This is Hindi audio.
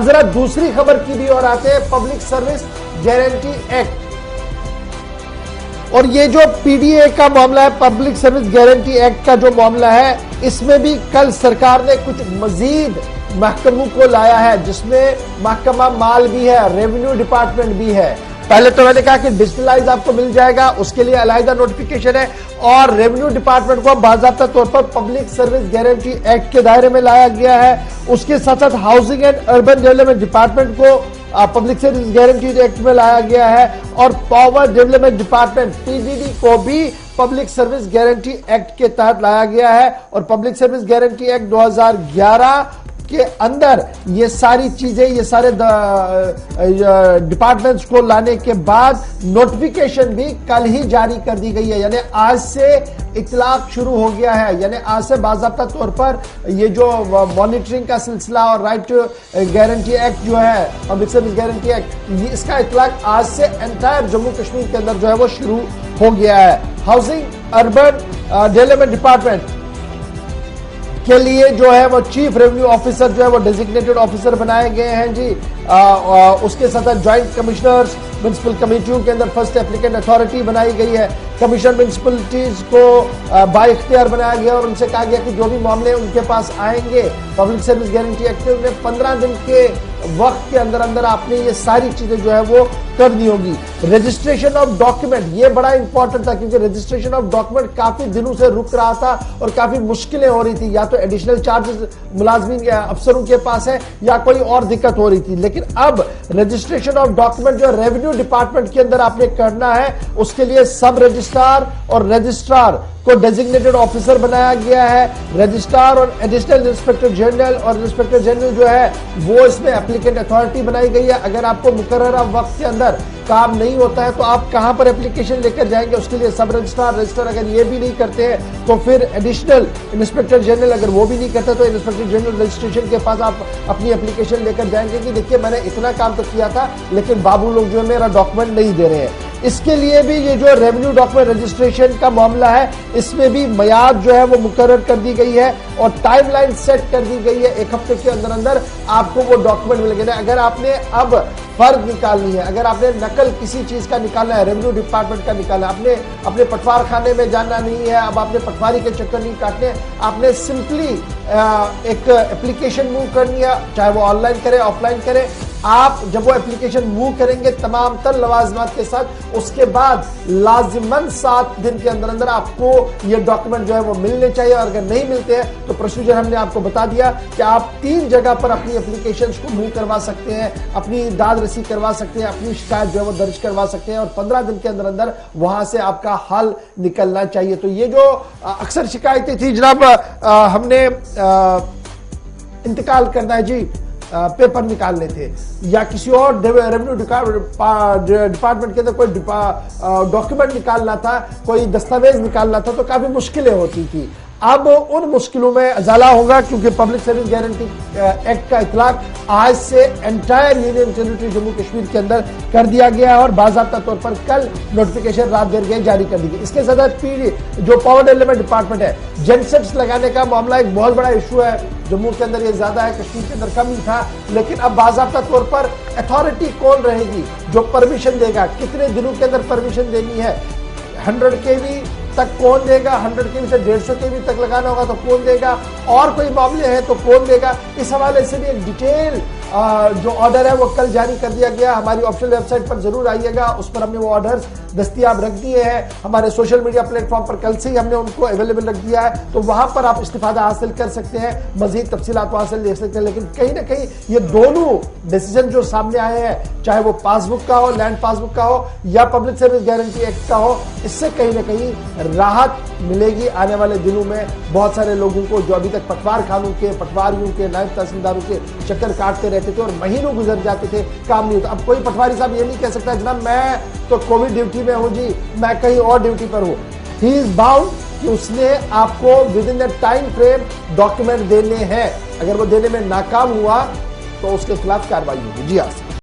जरा दूसरी खबर की भी ओर आते हैं, पब्लिक सर्विस गारंटी एक्ट। और ये जो पीडीए का मामला है, पब्लिक सर्विस गारंटी एक्ट का जो मामला है, इसमें भी कल सरकार ने कुछ मजीद महकमों को लाया है, जिसमें महकमा माल भी है, रेवेन्यू डिपार्टमेंट भी है। पहले तो मैंने कहा कि डिजिटलाइज आपको मिल जाएगा, उसके लिए अलग नोटिफिकेशन है, और रेवेन्यू डिपार्टमेंट को बाकायदा तौर पर पब्लिक सर्विस गारंटी एक्ट के दायरे में लाया गया है। उसके साथ साथ housing and urban development department को पब्लिक सर्विस गारंटी एक्ट में लाया गया है, और पावर डेवलपमेंट डिपार्टमेंट पीडीडी को भी पब्लिक सर्विस गारंटी एक्ट के तहत लाया गया है। और पब्लिक सर्विस गारंटी एक्ट 2011 के अंदर ये सारी चीजें, ये सारे डिपार्टमेंट्स को लाने के बाद नोटिफिकेशन भी कल ही जारी कर दी गई है, यानी आज से इतलाक शुरू हो गया है। यानी आज से बाकायदा तौर पर ये जो मॉनिटरिंग का सिलसिला और राइट गारंटी एक्ट जो है, पब्लिक सर्विस गारंटी एक्ट, इसका इतलाक आज से एंटायर जम्मू कश्मीर के अंदर जो है वो शुरू हो गया है। हाउसिंग अर्बन डेवलपमेंट डिपार्टमेंट के लिए जो है वो चीफ रेवेन्यू ऑफिसर जो है वो डेजिग्नेटेड ऑफिसर बनाए गए हैं जी। उसके साथ ज्वाइंट कमिश्नर्स म्युनिसिपल कमेटियों के अंदर फर्स्ट एप्लीकेंट अथॉरिटी बनाई गई है। कमिश्नर म्युनिसिपलिटीज को बाय इख्तियार बनाया गया और उनसे कहा गया कि जो भी मामले उनके पास आएंगे पब्लिक सर्विस गारंटी एक्ट के, उन्हें 15 दिन के वक्त के अंदर अंदर आपने ये सारी चीजें जो है वो करनी होगी। रजिस्ट्रेशन ऑफ डॉक्यूमेंट, ये बड़ा इंपॉर्टेंट था, क्योंकि रजिस्ट्रेशन ऑफ डॉक्यूमेंट काफी दिनों से रुक रहा था और काफी मुश्किलें हो रही थी। या तो एडिशनल चार्जेस मुलाजमीन या अफसरों के पास है, या कोई और दिक्कत हो रही थी। लेकिन अब रजिस्ट्रेशन ऑफ डॉक्यूमेंट जो रेवेन्यू डिपार्टमेंट के अंदर आपने करना है, उसके लिए सब रजिस्ट्रार और रजिस्ट्रार को डेजिग्नेटेड ऑफिसर बनाया गया है। रजिस्ट्रार और एडिशनल इंस्पेक्टर जनरल और इंस्पेक्टर जनरल जो है वो इसमें एप्लीकेंट अथॉरिटी बनाई गई है। अगर आपको मुकर्ररा वक्त के अंदर काम नहीं होता है तो आप कहां पर एप्लीकेशन लेकर जाएंगे, उसके लिए सब रजिस्ट्रार रजिस्टर अगर ये भी नहीं करते हैं तो फिर एडिशनल इंस्पेक्टर जनरल, अगर वो भी नहीं करते तो इंस्पेक्टर जनरल रजिस्ट्रेशन के पास आप अपनी एप्लीकेशन लेकर जाएंगे कि देखिए मैंने इतना काम तो किया था लेकिन बाबू लोग जो है मेरा डॉक्यूमेंट नहीं दे रहे हैं। इसके लिए भी ये जो रेवेन्यू डॉक्यूमेंट रजिस्ट्रेशन का मामला है, इसमें भी मियाद जो है वो मुकर्रर कर दी गई है और टाइमलाइन सेट कर दी गई है। 1 हफ्ते के अंदर अंदर आपको वो डॉक्यूमेंट मिलेंगे। अगर आपने अब फर्क निकालनी है, अगर आपने नकल किसी चीज का निकालना है, रेवेन्यू डिपार्टमेंट का निकालना है, आपने अपने पटवार खाने में जाना नहीं है, अब आपने पटवारी के चक्कर नहीं काटने, आपने सिंपली एक एप्लीकेशन मूव करनी है, चाहे वो ऑनलाइन करे ऑफलाइन करे। आप जब वो एप्लीकेशन मूव करेंगे तमाम तर लवाजमात के साथ, उसके बाद लाजिमन 7 दिन के अंदर अंदर आपको ये डॉक्यूमेंट जो है वो मिलने चाहिए। और अगर नहीं मिलते हैं तो प्रोसीजर हमने आपको बता दिया कि आप 3 जगह पर अपनी एप्लीकेशन को मूव करवा सकते हैं, अपनी दाद रसी करवा सकते हैं, अपनी शिकायत जो है वो दर्ज करवा सकते हैं और 15 दिन के अंदर अंदर वहां से आपका हल निकलना चाहिए। तो ये जो अक्सर शिकायतें थी जनाब, हमने इंतकाल करना है जी, पेपर निकालने थे या किसी और रेवेन्यू डिपार्टमेंट के अंदर कोई डॉक्यूमेंट निकालना था, कोई दस्तावेज निकालना था, तो काफी मुश्किलें होती थी। अब उन मुश्किलों में अजाला होगा, क्योंकि पब्लिक सर्विस गारंटी एक्ट का इतलाक आज से entire union territory Jammu Kashmir के अंदर कर दिया गया है और बाकायदा तौर पर कल नोटिफिकेशन रात देर गए जारी कर दी गई। इसके साथ पीडी जो पावर डेवलपमेंट डिपार्टमेंट है, जेनसेट्स लगाने का मामला एक बहुत बड़ा इशू है। जम्मू के अंदर ये ज्यादा है, कश्मीर के अंदर कम ही था, लेकिन अब बाकायदा तौर पर अथॉरिटी कौन रहेगी जो परमिशन देगा, कितने दिनों के अंदर परमिशन देनी है, 100 kV तक कौन देगा, 100 kV से 150 kV तक लगाना होगा तो कौन देगा, और कोई मामले हैं तो कौन देगा। इस हवाले से भी एक डिटेल जो ऑर्डर है वो कल जारी कर दिया गया। हमारी ऑफिशियल वेबसाइट पर जरूर आइएगा, उस पर हमने वो ऑर्डर्स दस्तयाब रख दिए हैं। हमारे सोशल मीडिया प्लेटफॉर्म पर कल से ही हमने उनको अवेलेबल रख दिया है, तो वहां पर आप इस्तिफादा हासिल कर सकते हैं, मजीद तफसीलात वहां से ले सकते हैं। लेकिन कहीं ना कहीं ये दोनों डिसीजन जो सामने आए हैं, चाहे वो पासबुक का हो, लैंड पासबुक का हो या पब्लिक सर्विस गारंटी एक्ट का हो, इससे कहीं ना कहीं राहत मिलेगी आने वाले दिनों में। बहुत सारे लोगों को जो अभी तक पटवार खानों के, पटवारियों के, नायब तहसीलदारों के चक्कर काटते रहते थे और महीनों गुजर जाते थे, काम नहीं होता। अब कोई पटवारी साहब ये नहीं कह सकता जनाब मैं तो कोविड ड्यूटी में हूं जी, मैं कहीं और ड्यूटी पर हूं। ही इज बाउंड कि उसने आपको with in the time frame document देने हैं। अगर वो देने में नाकाम हुआ तो उसके खिलाफ कार्रवाई होगी। जी हाँ।